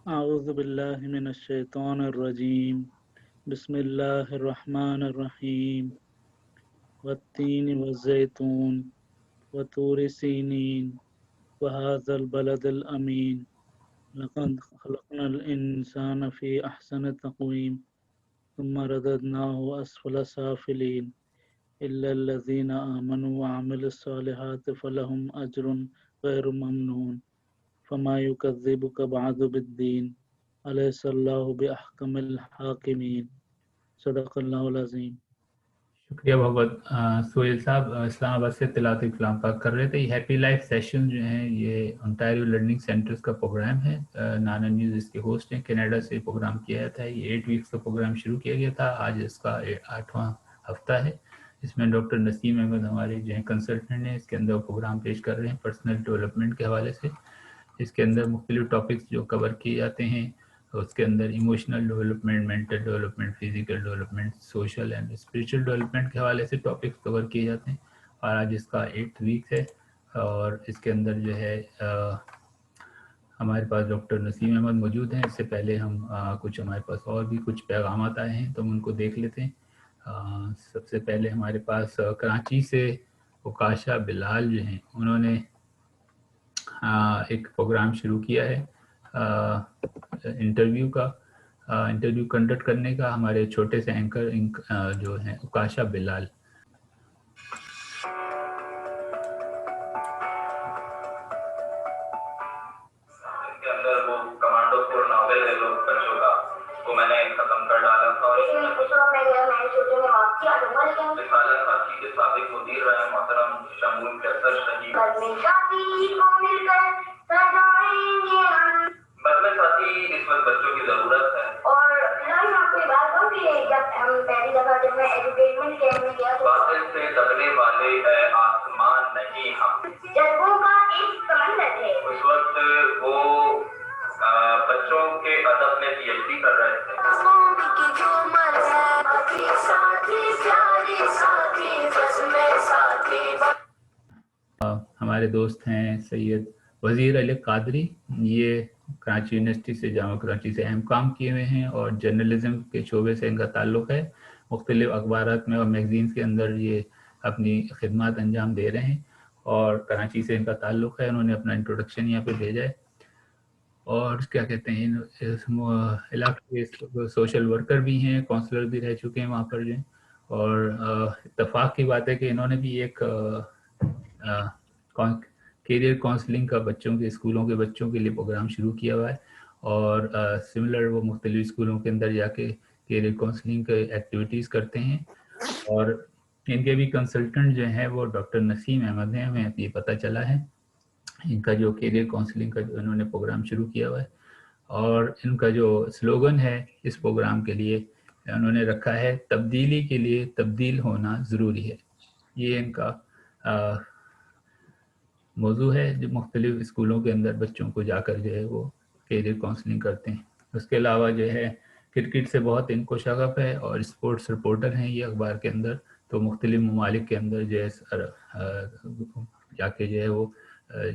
أعوذ بالله من الشيطان الرجيم بسم الله الرحمن الرحيم والتين والزيتون وطور سينين وهذا البلد الأمين لقد خلقنا الإنسان في أحسن تقويم ثم رددناه أسفل سافلين إلا الذين آمنوا وعملوا الصالحات فلهم أجر غير ممنون فما يكذبك بعد بالدين أليس الله بأحكم الحاكمين صدق الله العظيم. شکریہ بہت بہت سہیل صاحب اسلام آباد سے تلاوت کلام پاک کر رہے تھے. یہ ہیپی لائف سیشن جو ہیں یہ انٹیریو لرننگ سینٹرز کا پروگرام ہے. نانا نیوز اس کے ہوسٹ ہیں. کینیڈا سے پروگرام کیا جاتا ہے. یہ 8 ویکس کا پروگرام شروع کیا گیا تھا. آج اس کا 8واں ہفتہ ہے. اس میں ڈاکٹر نسیم احمد ہمارے جو ہیں کنسلٹنٹ ہیں. اس کے اندر پروگرام پیش کر رہے ہیں پرسنل ڈیولپمنٹ کے حوالے سے. اس کے اندر مختلف ٹاپکس جو کور کیے جاتے ہیں اس کے اندر emotional development, mental development, physical development, social and spiritual development کے حوالے سے ٹاپکس کور کیے جاتے ہیں. اور آج اس کا 8 ویک ہے اور اس کے اندر جو ہے ہمارے پاس ڈاکٹر نسیم احمد موجود ہیں. اس سے پہلے ہم کچھ ہمارے پاس اور بھی کچھ پیغامات آئے ہیں تو ہم ان کو دیکھ لیتے ہیں. سب سے پہلے ہمارے پاس کراچی سے اوکاشا بلال جو ہیں انہوں نے ایک پروگرام شروع کیا ہے انٹرویو کنڈکٹ کرنے کا. ہمارے چھوٹے سے اینکر جو ہیں اوکاشا بلال. کے اندر وہ کمانڈو فور ناول ہے لوگ بچوں کا وہ میں نے ختم کر ڈالا تھا. اور رسالہ ساتھی کے سابق مدیر رہے محترم شمول کیسر شہید. بدمے ساتھی اس وقت بچوں کی ضرورت ہے. اور آپ کو بات کہوں کہ جب ہم پہلی دفعہ جب میں ایجوکیشن کیمپ میں گیا باطل سے دبنے والے آسمان نہیں ہم جذبوں کا ایک سمندر ہے. اس وقت وہ بچوں کے ادب میں پی ایچ ڈی کر رہے تھے. ہمارے دوست ہیں سید وزیر علی قادری. یہ کراچی یونیورسٹی سے جامعہ کراچی سے اہم کام کیے ہوئے ہیں اور جرنلزم کے شعبے سے ان کا تعلق ہے. مختلف اخبارات میں اور میگزینز کے اندر یہ اپنی خدمات انجام دے رہے ہیں اور کراچی سے ان کا تعلق ہے. انہوں نے اپنا انٹروڈکشن یہاں پہ بھیجا ہے. اور کیا کہتے ہیں علاقے کے سوشل ورکر بھی ہیں، کونسلر بھی رہ چکے ہیں وہاں پر جو ہیں. اور اتفاق کی بات ہے کہ انہوں نے بھی ایک کیریئر کاؤنسلنگ کا بچوں کے اسکولوں کے بچوں کے لیے پروگرام شروع کیا ہوا ہے. اور سملر وہ مختلف اسکولوں کے اندر جا کے کیریئر کاؤنسلنگ کے ایکٹیویٹیز کرتے ہیں. اور ان کے بھی کنسلٹنٹ جو ہیں وہ ڈاکٹر نسیم احمد ہیں. ہمیں یہ پتہ چلا ہے ان کا جو کیریئر کاؤنسلنگ کا جو انہوں نے پروگرام شروع کیا ہوا ہے. اور ان کا جو سلوگن ہے اس پروگرام کے لیے انہوں نے رکھا ہے تبدیلی کے لیے تبدیل ہونا ضروری ہے. یہ ان کا موضوع ہے جو مختلف اسکولوں کے اندر بچوں کو جا کر جو ہے وہ کیریئر کاؤنسلنگ کرتے ہیں. اس کے علاوہ جو ہے کرکٹ سے بہت ان کو شغف ہے اور اسپورٹس رپورٹر ہیں یہ اخبار کے اندر. تو مختلف ممالک کے اندر جو ہے جا کے جو ہے وہ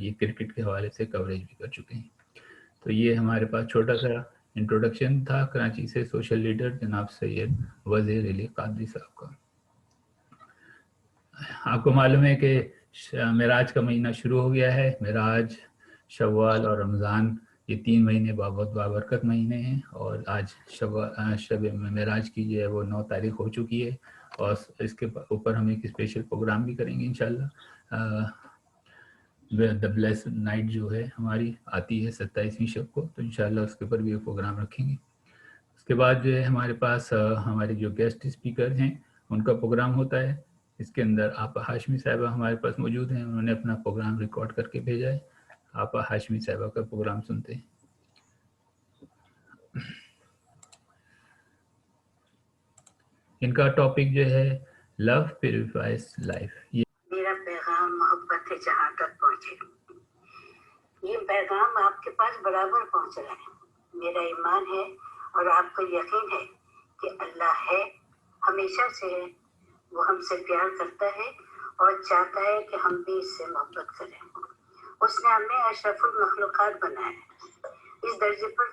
یہ کرکٹ کے حوالے سے کوریج بھی کر چکے ہیں. تو یہ ہمارے پاس چھوٹا سا انٹروڈکشن تھا کراچی سے سوشل لیڈر جناب سید وزیر علی قادری صاحب کا. آپ کو معلوم ہے کہ معراج کا مہینہ شروع ہو گیا ہے. معراج، شوال اور رمضان یہ 3 مہینے بہت بابرکت مہینے ہیں. اور آج شب معراج کی جو ہے وہ 9 تاریخ ہو چکی ہے اور اس کے اوپر ہم ایک اسپیشل پروگرام بھی کریں گے انشاءاللہ. دا بلیسڈ نائٹ جو ہے ہماری آتی ہے 27ویں شب کو تو انشاءاللہ اس کے اوپر بھی ایک پروگرام رکھیں گے. اس کے بعد جو ہے ہمارے پاس ہمارے جو گیسٹ اسپیکر ہیں ان کا پروگرام ہوتا ہے. اس کے اندر آپا ہاشمی صاحبہ ہمارے پاس موجود ہیں. انہوں نے اپنا پروگرام ریکارڈ کر کے بھیجا ہے. آپا ہاشمی صاحبہ کا پروگرام سنتے ہیں. ان کا ٹاپک جو ہے لو پیوریفائز لائف. میرا پیغام محبت جہاں تک پہنچے. یہ پیغام آپ کے پاس برابر پہنچ رہا ہے. میرا ایمان ہے اور آپ کو یقین ہے کہ اللہ ہے، ہمیشہ سے ہے. وہ ہم سے پیار کرتا ہے اور چاہتا ہے کہ ہم بھی اس سے محبت کریں. اس نے ہمیں اشرف المخلوقات بنایا ہے. اس درجے پر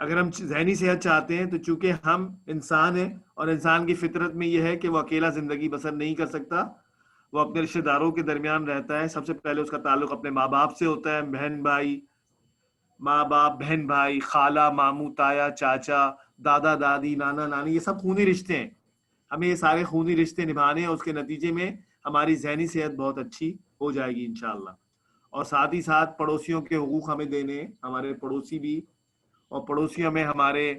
اگر ہم ذہنی صحت چاہتے ہیں تو چونکہ ہم انسان ہیں اور انسان کی فطرت میں یہ ہے کہ وہ اکیلا زندگی بسر نہیں کر سکتا، وہ اپنے رشتہ داروں کے درمیان رہتا ہے. سب سے پہلے اس کا تعلق اپنے ماں باپ سے ہوتا ہے، بہن بھائی، ماں باپ، بہن بھائی، خالہ، ماموں، تایا، چاچا، دادا دادی، نانا نانی، یہ سب خونی رشتے ہیں. ہمیں یہ سارے خونی رشتے نبھانے ہیں، اس کے نتیجے میں ہماری ذہنی صحت بہت اچھی ہو جائے گی انشاءاللہ. اور ساتھ ہی ساتھ پڑوسیوں کے حقوق ہمیں دینے، ہمارے پڑوسی بھی، اور پڑوسیوں میں ہمارے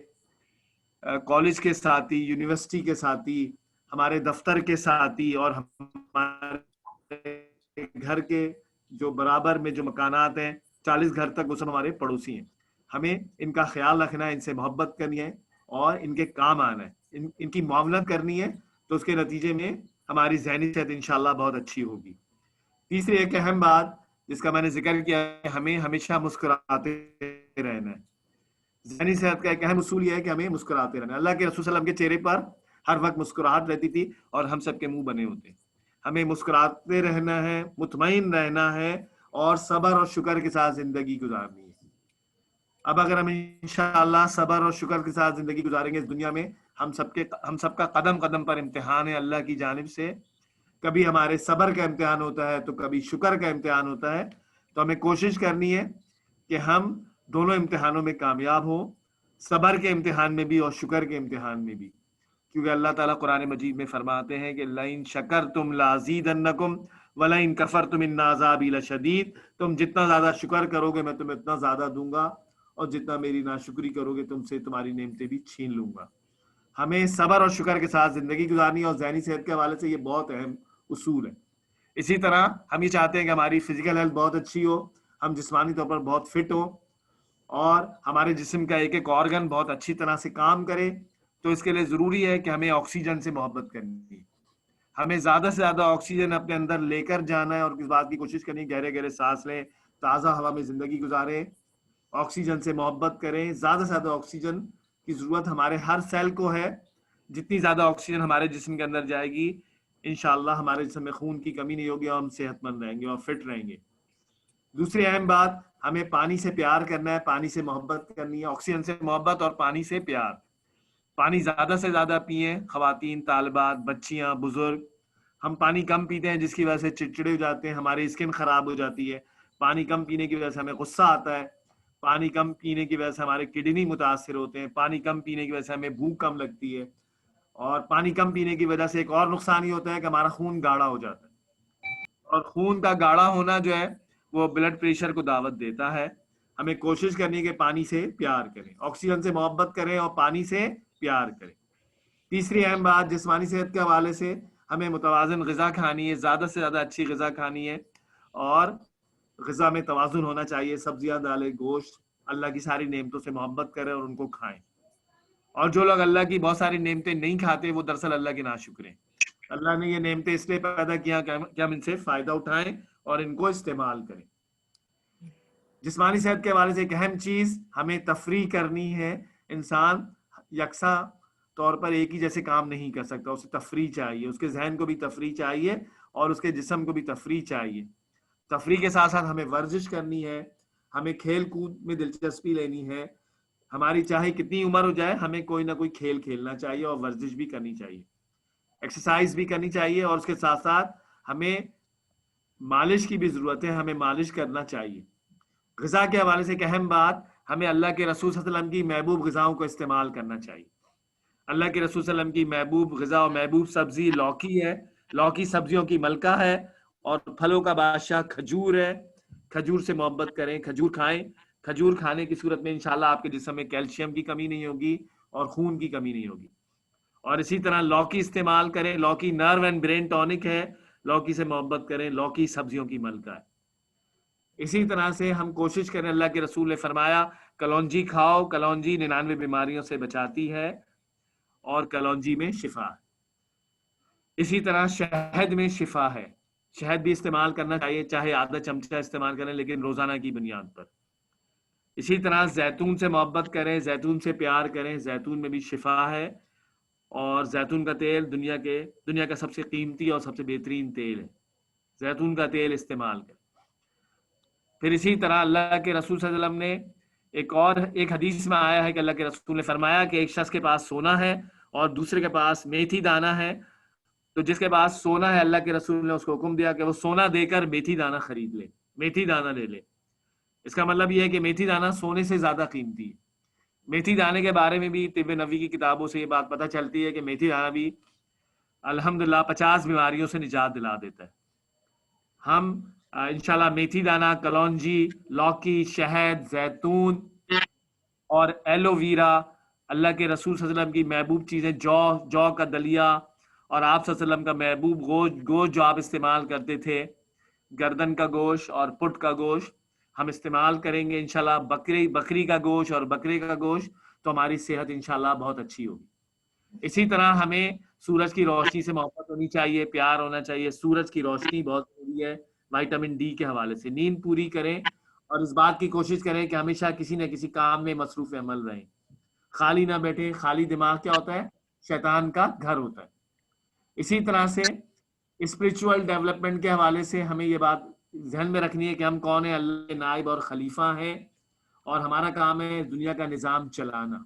کالج کے ساتھی، یونیورسٹی کے ساتھی، ہمارے دفتر کے ساتھی، اور ہمارے گھر کے جو برابر میں جو مکانات ہیں 40 گھر تک، وہ سب ہمارے پڑوسی ہیں. ہمیں ان کا خیال رکھنا ہے، ان سے محبت کرنی ہے اور ان کے کام آنا ہے، ان کی معاملت کرنی ہے. تو اس کے نتیجے میں ہماری ذہنی صحت انشاءاللہ بہت اچھی ہوگی. تیسری ایک اہم بات جس کا میں نے ذکر کیا ہے، ہمیں ہمیشہ مسکراتے رہنا ہے. ذہنی صحت کا ایک اہم اصول یہ ہے کہ ہمیں مسکراتے رہنا ہے. اللہ کے رسول صلی اللہ علیہ وسلم کے چہرے پر ہر وقت مسکراہٹ رہتی تھی اور ہم سب کے منہ بنے ہوتے. ہمیں مسکراتے رہنا ہے، مطمئن رہنا ہے اور صبر اور شکر کے ساتھ زندگی گزارنی ہے. اب اگر ہم انشاءاللہ صبر اور شکر کے ساتھ زندگی گزاریں گے اس دنیا میں، ہم سب کا قدم قدم پر امتحان ہے اللہ کی جانب سے. کبھی ہمارے صبر کا امتحان ہوتا ہے تو کبھی شکر کا امتحان ہوتا ہے. تو ہمیں کوشش کرنی ہے کہ ہم دونوں امتحانوں میں کامیاب ہوں، صبر کے امتحان میں بھی اور شکر کے امتحان میں بھی. کیونکہ اللہ تعالیٰ قرآن مجید میں فرماتے ہیں کہ لَئِن شَكَرْتُمْ لَأَزِيدَنَّكُمْ وَلَئِن كَفَرْتُمْ إِنَّ عَذَابِي لَشَدِيدٌ. تم جتنا زیادہ شکر کرو گے میں تمہیں اتنا زیادہ دوں گا، اور جتنا میری ناشکری کرو گے تم سے تمہاری نعمتیں بھی چھین لوں گا. ہمیں صبر اور شکر کے ساتھ زندگی گزارنی ہے، اور ذہنی صحت کے حوالے سے یہ بہت اہم اصول ہے. اسی طرح ہم یہ چاہتے ہیں کہ ہماری فزیکل ہیلتھ بہت اچھی ہو، ہم جسمانی طور پر بہت فٹ ہوں، اور ہمارے جسم کا ایک ایک آرگن بہت اچھی طرح سے کام کرے. تو اس کے لیے ضروری ہے کہ ہمیں آکسیجن سے محبت کرنی ہے. ہمیں زیادہ سے زیادہ آکسیجن اپنے اندر لے کر جانا ہے، اور اس بات کی کوشش کرنی ہے گہرے گہرے سانس لیں، تازہ ہوا میں زندگی گزاریں، آکسیجن سے محبت کریں. زیادہ سے زیادہ آکسیجن کی ضرورت ہمارے ہر سیل کو ہے. جتنی زیادہ آکسیجن ہمارے جسم کے اندر جائے گی انشاءاللہ ہمارے جسم میں خون کی کمی نہیں ہوگی اور ہم صحت مند رہیں گے اور فٹ رہیں گے. دوسری اہم بات، ہمیں پانی سے پیار کرنا ہے، پانی سے محبت کرنی ہے. آکسیجن سے محبت اور پانی سے پیار. پانی زیادہ سے زیادہ پئیں، خواتین، طالبات، بچیاں، بزرگ. ہم پانی کم پیتے ہیں جس کی وجہ سے چڑچڑے ہو جاتے ہیں، ہماری اسکن خراب ہو جاتی ہے. پانی کم پینے کی وجہ سے ہمیں غصہ آتا ہے، پانی کم پینے کی وجہ سے ہمارے کڈنی متاثر ہوتے ہیں، پانی کم پینے کی وجہ سے ہمیں بھوک کم لگتی ہے. اور پانی کم پینے کی وجہ سے ایک اور نقصان ہی ہوتا ہے کہ ہمارا خون گاڑھا ہو جاتا ہے، اور خون کا گاڑھا ہونا جو ہے وہ بلڈ پریشر کو دعوت دیتا ہے. ہمیں کوشش کرنی ہے کہ پانی سے پیار کریں، آکسیجن سے محبت کریں اور پانی سے پیار کریں. تیسری اہم بات جسمانی صحت کے حوالے سے، ہمیں متوازن غذا کھانی ہے، زیادہ سے زیادہ اچھی غذا کھانی ہے، اور غذا میں توازن ہونا چاہیے. سبزیاں، دالیں، گوشت، اللہ کی ساری نعمتوں سے محبت کریں اور ان کو کھائیں. اور جو لوگ اللہ کی بہت ساری نعمتیں نہیں کھاتے وہ دراصل اللہ کے ناشکر ہیں. اللہ نے یہ نعمتیں اس لیے پیدا کیا کہ ہم ان سے فائدہ اٹھائیں اور ان کو استعمال کریں. جسمانی صحت کے حوالے سے ایک اہم چیز، ہمیں تفریح کرنی ہے. انسان یکساں طور پر ایک ہی جیسے کام نہیں کر سکتا، اسے تفریح چاہیے، اس کے ذہن کو بھی تفریح چاہیے اور اس کے جسم کو بھی تفریح چاہیے. تفریح کے ساتھ ساتھ ہمیں ورزش کرنی ہے، ہمیں کھیل کود میں دلچسپی لینی ہے. ہماری چاہے کتنی عمر ہو جائے ہمیں کوئی نہ کوئی کھیل کھیلنا چاہیے اور ورزش بھی کرنی چاہیے، ایکسرسائز بھی کرنی چاہیے. اور اس کے ساتھ ساتھ ہمیں مالش کی بھی ضرورت ہے، ہمیں مالش کرنا چاہیے. غذا کے حوالے سے ایک اہم بات، ہمیں اللہ کے رسول صلی اللہ علیہ وسلم کی محبوب غذاؤں کو استعمال کرنا چاہیے. اللہ کے رسول صلی اللہ علیہ وسلم کی محبوب غذا اور محبوب سبزی لوکی ہے. لوکی سبزیوں کی ملکہ ہے، اور پھلوں کا بادشاہ کھجور ہے. کھجور سے محبت کریں، کھجور کھائیں. کھجور کھانے کی صورت میں انشاءاللہ آپ کے جسم میں کیلشیم کی کمی نہیں ہوگی اور خون کی کمی نہیں ہوگی. اور اسی طرح لوکی استعمال کریں. لوکی نرو اینڈ برین ٹونک ہے، لوکی سے محبت کریں. لوکی سبزیوں کی ملکہ ہے. اسی طرح سے ہم کوشش کریں، اللہ کے رسول نے فرمایا کلونجی کھاؤ، کلونجی 99 بیماریوں سے بچاتی ہے اور کلونجی میں شفا ہے. اسی طرح شہد میں شفا ہے، شہد بھی استعمال کرنا چاہیے، چاہے آدھا چمچہ استعمال کریں لیکن روزانہ کی بنیاد پر. اسی طرح زیتون سے محبت کریں، زیتون سے پیار کریں. زیتون میں بھی شفا ہے، اور زیتون کا تیل دنیا کا سب سے قیمتی اور سب سے بہترین تیل ہے. زیتون کا تیل استعمال کریں. پھر اسی طرح اللہ کے رسول صلی اللہ علیہ وسلم نے ایک حدیث میں آیا ہے کہ اللہ کے رسول نے فرمایا کہ ایک شخص کے پاس سونا ہے اور دوسرے کے پاس میتھی دانہ ہے، تو جس کے پاس سونا ہے اللہ کے رسول نے اس کو حکم دیا کہ وہ سونا دے کر میتھی دانہ خرید لے، میتھی دانہ لے لے۔ اس کا مطلب یہ ہے کہ میتھی دانہ سونے سے زیادہ قیمتی ہے۔ میتھی دانے کے بارے میں بھی طب نبوی کی کتابوں سے یہ بات پتہ چلتی ہے کہ میتھی دانہ بھی الحمدللہ 50 بیماریوں سے نجات دلا دیتا ہے۔ ہم انشاءاللہ میتھی دانہ، کلونجی، لوکی، شہد، زیتون اور ایلو ویرا، اللہ کے رسول صلی اللہ علیہ وسلم کی محبوب چیزیں، جو کا دلیا، اور آپ صلی اللہ علیہ وسلم کا محبوب گوشت جو آپ استعمال کرتے تھے، گردن کا گوشت اور پٹ کا گوشت ہم استعمال کریں گے انشاءاللہ۔ بکری کا گوشت اور بکرے کا گوشت، تو ہماری صحت انشاءاللہ بہت اچھی ہوگی۔ اسی طرح ہمیں سورج کی روشنی سے محبت ہونی چاہیے، پیار ہونا چاہیے۔ سورج کی روشنی بہت ضروری ہے وائٹامن ڈی کے حوالے سے۔ نیند پوری کریں اور اس بات کی کوشش کریں کہ ہمیشہ کسی نہ کسی کام میں مصروف عمل رہیں، خالی نہ بیٹھیں۔ خالی دماغ کیا ہوتا ہے؟ شیطان کا گھر ہوتا ہے۔ اسی طرح سے اسپرچول ڈیولپمنٹ کے حوالے سے ہمیں یہ بات ذہن میں رکھنی ہے کہ ہم کون ہیں، اللہ کے نائب اور خلیفہ ہیں، اور ہمارا کام ہے دنیا کا نظام چلانا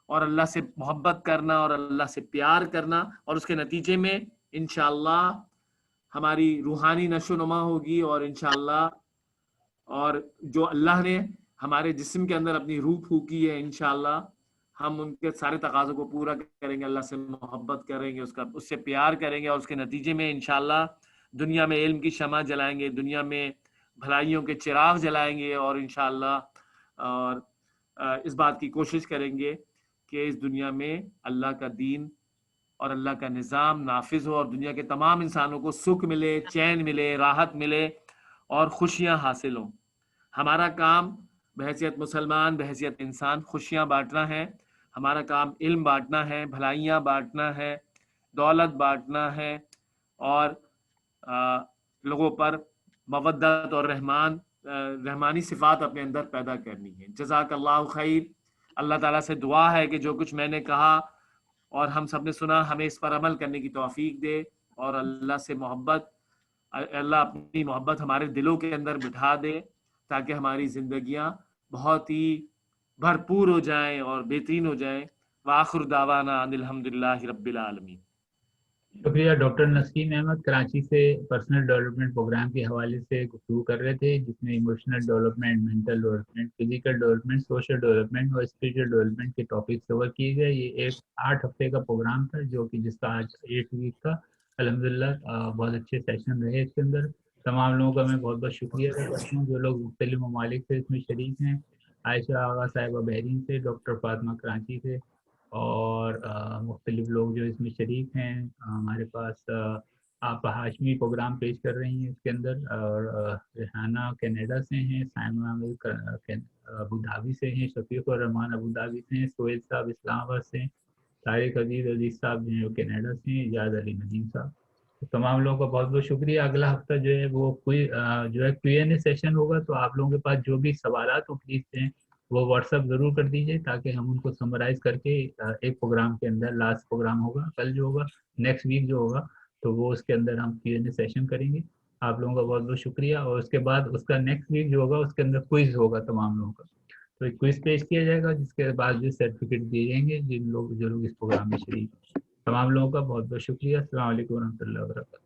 اور اللہ سے محبت کرنا اور اللہ سے پیار کرنا، اور اس کے نتیجے میں انشاءاللہ ہماری روحانی نشو و نما ہوگی، اور انشاءاللہ اور جو اللہ نے ہمارے جسم کے اندر اپنی روح پھونکی ہے انشاءاللہ ہم ان کے سارے تقاضوں کو پورا کریں گے، اللہ سے محبت کریں گے، اس سے پیار کریں گے، اور اس کے نتیجے میں انشاءاللہ دنیا میں علم کی شمع جلائیں گے، دنیا میں بھلائیوں کے چراغ جلائیں گے، اور انشاءاللہ اور اس بات کی کوشش کریں گے کہ اس دنیا میں اللہ کا دین اور اللہ کا نظام نافذ ہو، اور دنیا کے تمام انسانوں کو سکھ ملے، چین ملے، راحت ملے اور خوشیاں حاصل ہوں۔ ہمارا کام بحیثیت مسلمان، بحیثیت انسان خوشیاں بانٹنا ہے، ہمارا کام علم بانٹنا ہے، بھلائیاں بانٹنا ہے، دولت بانٹنا ہے، اور لوگوں پر مودت اور رحمانی صفات اپنے اندر پیدا کرنی ہے۔ جزاک اللہ خیر۔ اللہ تعالیٰ سے دعا ہے کہ جو کچھ میں نے کہا اور ہم سب نے سنا، ہمیں اس پر عمل کرنے کی توفیق دے، اور اللہ سے محبت، اللہ اپنی محبت ہمارے دلوں کے اندر بٹھا دے، تاکہ ہماری زندگیاں بہت ہی بھرپور ہو جائیں اور بہترین ہو جائیں۔ وآخر دعوانا ان الحمدللہ رب العالمین۔ شکریہ۔ ڈاکٹر نسیم احمد کراچی سے پرسنل ڈیولپمنٹ پروگرام کے حوالے سے گفتگو کر رہے تھے، جس میں emotional development, mental development, physical development, social development اور اسپریچل ڈیولپمنٹ کے ٹاپک کور کیے گئے۔ یہ ایک 8 ہفتے کا پروگرام تھا، جو کہ جس کا آج 8 ویک کا الحمدللہ بہت اچھے سیشن رہے اس کے اندر۔ تمام لوگوں کا میں بہت بہت شکریہ ادا کرتا ہوں جو لوگ مختلف ممالک سے اس میں شریک ہیں۔ عائشہ آغا صاحبہ بحرین سے، ڈاکٹر فاطمہ کراچی سے، اور مختلف لوگ جو اس میں شریک ہیں۔ ہمارے پاس آپ ہاشمی پروگرام پیش کر رہی ہیں اس کے اندر، اور ریحانہ کینیڈا سے ہیں، سائمہ ابو دھابی سے ہیں، شفیق الرحمان ابو دھابی سے ہیں، سہیل صاحب اسلام آباد سے ہیں، طارق عزیز صاحب جو ہیں وہ کینیڈا سے ہیں، اجاز علی ندیم صاحب۔ تمام لوگوں کا بہت بہت شکریہ۔ اگلا ہفتہ جو ہے وہ جو ہے Q&A سیشن ہوگا، تو آپ لوگوں کے پاس جو بھی سوالات ہو پلیز دیں، وہ واٹس ایپ ضرور کر دیجیے، تاکہ ہم ان کو سمرائز کر کے ایک پروگرام کے اندر، لاسٹ پروگرام ہوگا کل جو ہوگا، نیکسٹ ویک جو ہوگا، تو وہ اس کے اندر ہم Q&A سیشن کریں گے۔ آپ لوگوں کا بہت بہت شکریہ۔ اور اس کے بعد اس کا نیکسٹ ویک جو ہوگا اس کے اندر کوئز ہوگا تمام لوگوں کا، تو ایک کوئز پیش کیا جائے گا، جس کے بعد جو سرٹیفکیٹ دیے جائیں گے جو لوگ اس پروگرام میں شریک ہیں۔ تمام لوگوں کا بہت بہت شکریہ۔ السلام علیکم ورحمۃ اللہ وبرکاتہ۔